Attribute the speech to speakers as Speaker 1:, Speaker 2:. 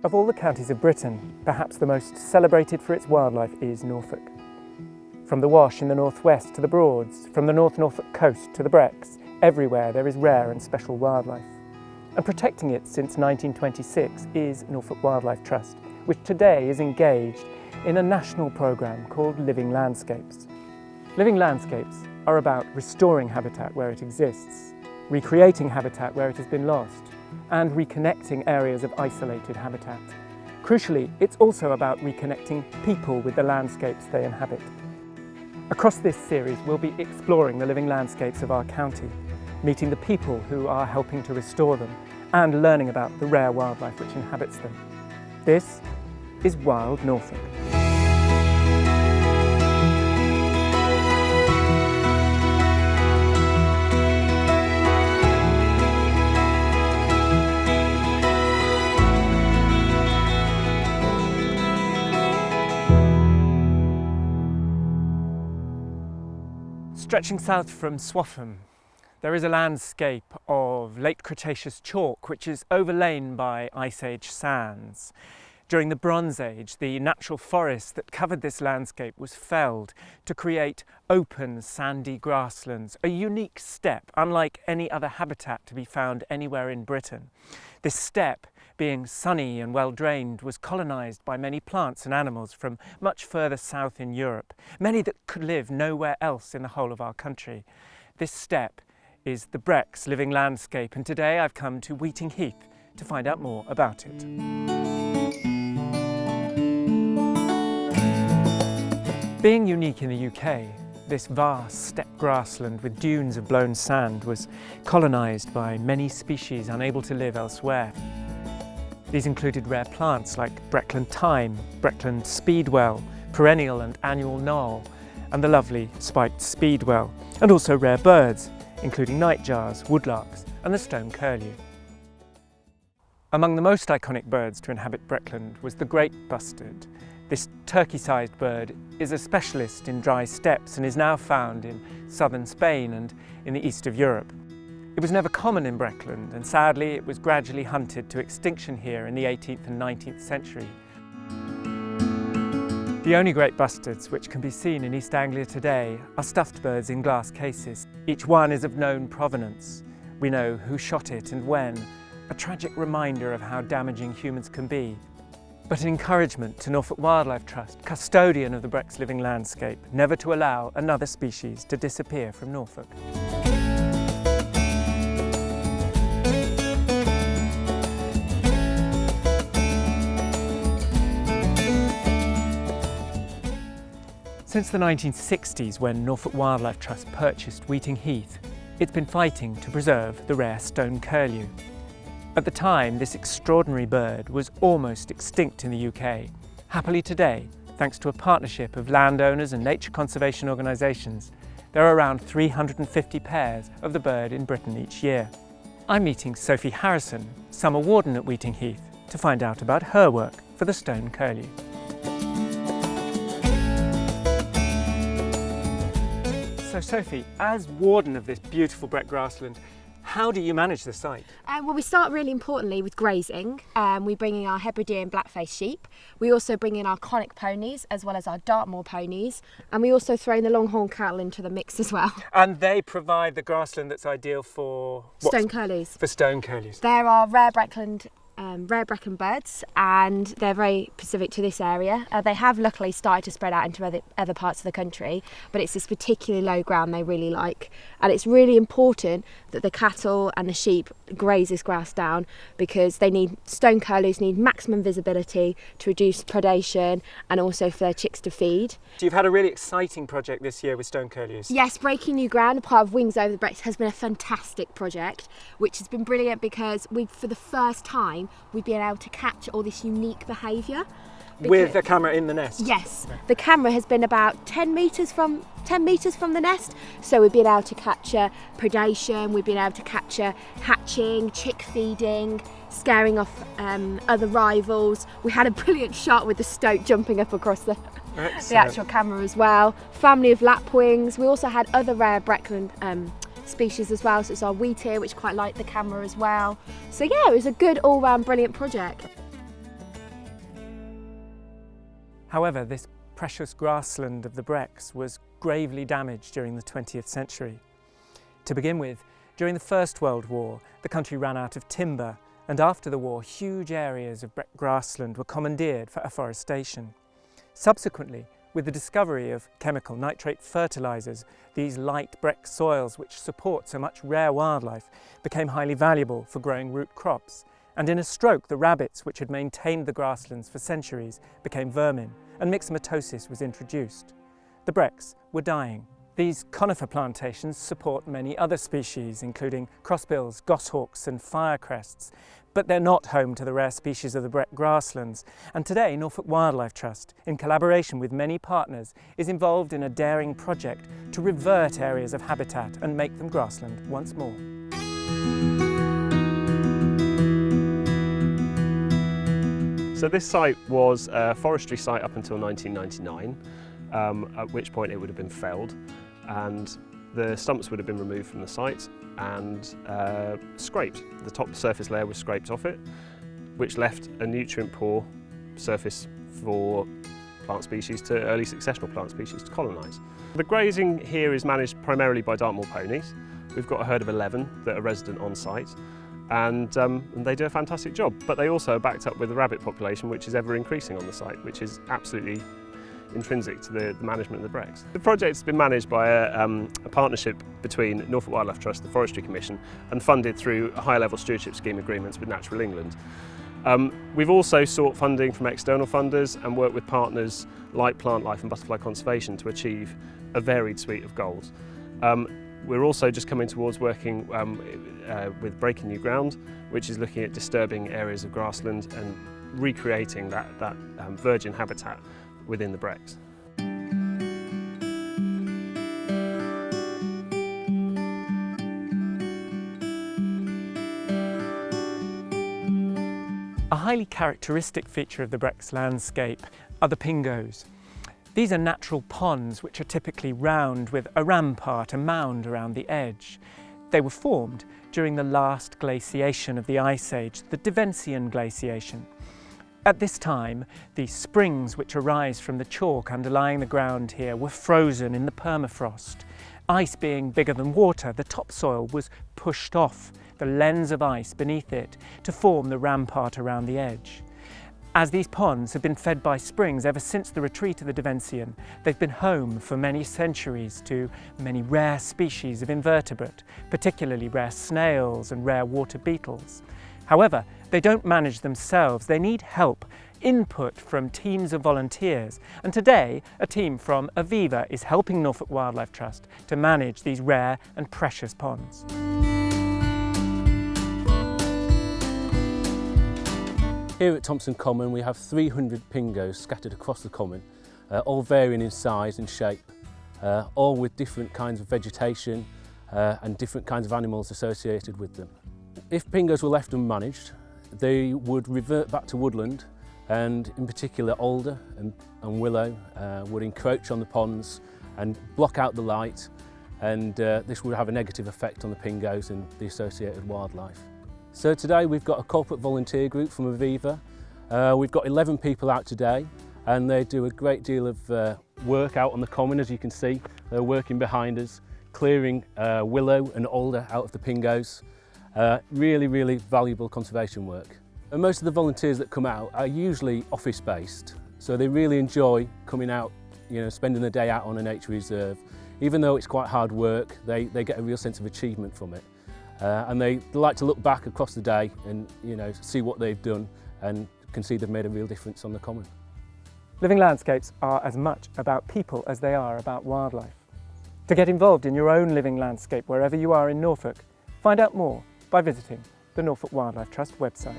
Speaker 1: Of all the counties of Britain, perhaps the most celebrated for its wildlife is Norfolk. From the Wash in the northwest to the Broads, from the North Norfolk coast to the Brecks, everywhere there is rare and special wildlife. And protecting it since 1926 is Norfolk Wildlife Trust, which today is engaged in a national programme called Living Landscapes. Living Landscapes are about restoring habitat where it exists, recreating habitat where it has been lost, and reconnecting areas of isolated habitat. Crucially, it's also about reconnecting people with the landscapes they inhabit. Across this series, we'll be exploring the living landscapes of our county, meeting the people who are helping to restore them, and learning about the rare wildlife which inhabits them. This is Wild Norfolk. Stretching south from Swaffham, there is a landscape of late Cretaceous chalk which is overlain by Ice Age sands. During the Bronze Age, the natural forest that covered this landscape was felled to create open, sandy grasslands, a unique steppe, unlike any other habitat to be found anywhere in Britain. This steppe, being sunny and well drained, was colonised by many plants and animals from much further south in Europe, many that could live nowhere else in the whole of our country. This steppe is the Brecks living landscape, and today I've come to Weeting Heath to find out more about it. Being unique in the UK, this vast steppe grassland with dunes of blown sand was colonised by many species unable to live elsewhere. These included rare plants like Breckland thyme, Breckland speedwell, perennial and annual knoll, and the lovely spiked speedwell, and also rare birds, including nightjars, woodlarks, and the stone curlew. Among the most iconic birds to inhabit Breckland was the Great Bustard. This turkey-sized bird is a specialist in dry steppes and is now found in southern Spain and in the east of Europe. It was never common in Breckland, and sadly it was gradually hunted to extinction here in the 18th and 19th century. The only Great Bustards which can be seen in East Anglia today are stuffed birds in glass cases. Each one is of known provenance. We know who shot it and when, a tragic reminder of how damaging humans can be. But an encouragement to Norfolk Wildlife Trust, custodian of the Brecks living landscape, never to allow another species to disappear from Norfolk. Since the 1960s, when Norfolk Wildlife Trust purchased Weeting Heath, it's been fighting to preserve the rare stone curlew. At the time, this extraordinary bird was almost extinct in the UK. Happily today, thanks to a partnership of landowners and nature conservation organisations, there are around 350 pairs of the bird in Britain each year. I'm meeting Sophie Harrison, summer warden at Weeting Heath, to find out about her work for the stone curlew. So Sophie, as warden of this beautiful Breck grassland, how do you manage the site?
Speaker 2: Well, we start really importantly with grazing. We bring in our Hebridean blackface sheep. We also bring in our conic ponies as well as our Dartmoor ponies, and we also throw in the longhorn cattle into the mix as well.
Speaker 1: And they provide the grassland that's ideal for
Speaker 2: stone curlews.
Speaker 1: For stone curlews.
Speaker 2: There are rare Breckland birds, and they're very specific to this area. They have luckily started to spread out into other parts of the country, but it's this particularly low ground they really like, and it's really important that the cattle and the sheep graze this grass down, because stone curlews need maximum visibility to reduce predation and also for their chicks to feed.
Speaker 1: So you've had a really exciting project this year with stone curlews.
Speaker 2: Yes, Breaking New Ground, a part of Wings Over the Brecks, has been a fantastic project, which has been brilliant because for the first time we've been able to catch all this unique behaviour.
Speaker 1: With a camera in the nest?
Speaker 2: Yes, the camera has been about 10 metres from the nest, so we've been able to capture predation, we've been able to capture hatching, chick feeding, scaring off other rivals. We had a brilliant shot with the stoat jumping up across the actual camera as well. Family of lapwings. We also had other rare Breckland species as well, so it's our wheatear, which quite liked the camera as well. So yeah, it was a good all-round brilliant project.
Speaker 1: However, this precious grassland of the Brecks was gravely damaged during the 20th century. To begin with, during the First World War, the country ran out of timber, and after the war, huge areas of Breck grassland were commandeered for afforestation. Subsequently, with the discovery of chemical nitrate fertilisers, these light Breck soils, which support so much rare wildlife, became highly valuable for growing root crops. And in a stroke, the rabbits, which had maintained the grasslands for centuries, became vermin, and myxomatosis was introduced. The Brecks were dying. These conifer plantations support many other species, including crossbills, goshawks and firecrests, but they're not home to the rare species of the Breck grasslands. And today, Norfolk Wildlife Trust, in collaboration with many partners, is involved in a daring project to revert areas of habitat and make them grassland once more.
Speaker 3: So this site was a forestry site up until 1999, at which point it would have been felled, and the stumps would have been removed from the site and scraped. The top surface layer was scraped off it, which left a nutrient poor surface for plant species to early successional plant species to colonise. The grazing here is managed primarily by Dartmoor ponies. We've got a herd of 11 that are resident on site, and they do a fantastic job. But they also are backed up with a rabbit population which is ever increasing on the site, which is absolutely intrinsic to the management of the Brecks. The project's been managed by a partnership between Norfolk Wildlife Trust, the Forestry Commission, and funded through high-level stewardship scheme agreements with Natural England. We've also sought funding from external funders and worked with partners like Plant Life and Butterfly Conservation to achieve a varied suite of goals. We're also just coming towards working with Breaking New Ground, which is looking at disturbing areas of grassland and recreating that virgin habitat within the Brecks.
Speaker 1: A highly characteristic feature of the Brecks landscape are the Pingos. These are natural ponds which are typically round with a rampart, a mound around the edge. They were formed during the last glaciation of the Ice Age, the Devonian glaciation. At this time, the springs which arise from the chalk underlying the ground here were frozen in the permafrost. Ice being bigger than water, the topsoil was pushed off the lens of ice beneath it to form the rampart around the edge. As these ponds have been fed by springs ever since the retreat of the Devonian, they've been home for many centuries to many rare species of invertebrate, particularly rare snails and rare water beetles. However, they don't manage themselves. They need help, input from teams of volunteers. And today, a team from Aviva is helping Norfolk Wildlife Trust to manage these rare and precious ponds.
Speaker 4: Here at Thompson Common we have 300 Pingos scattered across the common, all varying in size and shape, all with different kinds of vegetation and different kinds of animals associated with them. If Pingos were left unmanaged, they would revert back to woodland, and in particular alder and willow would encroach on the ponds and block out the light, and this would have a negative effect on the Pingos and the associated wildlife. So today we've got a corporate volunteer group from Aviva. We've got 11 people out today, and they do a great deal of work out on the common. As you can see, they're working behind us, clearing willow and alder out of the Pingos. Really valuable conservation work. And most of the volunteers that come out are usually office-based, so they really enjoy coming out, spending the day out on a nature reserve. Even though it's quite hard work, they get a real sense of achievement from it. And they like to look back across the day and see what they've done and can see they've made a real difference on the common.
Speaker 1: Living landscapes are as much about people as they are about wildlife. To get involved in your own living landscape wherever you are in Norfolk, find out more by visiting the Norfolk Wildlife Trust website.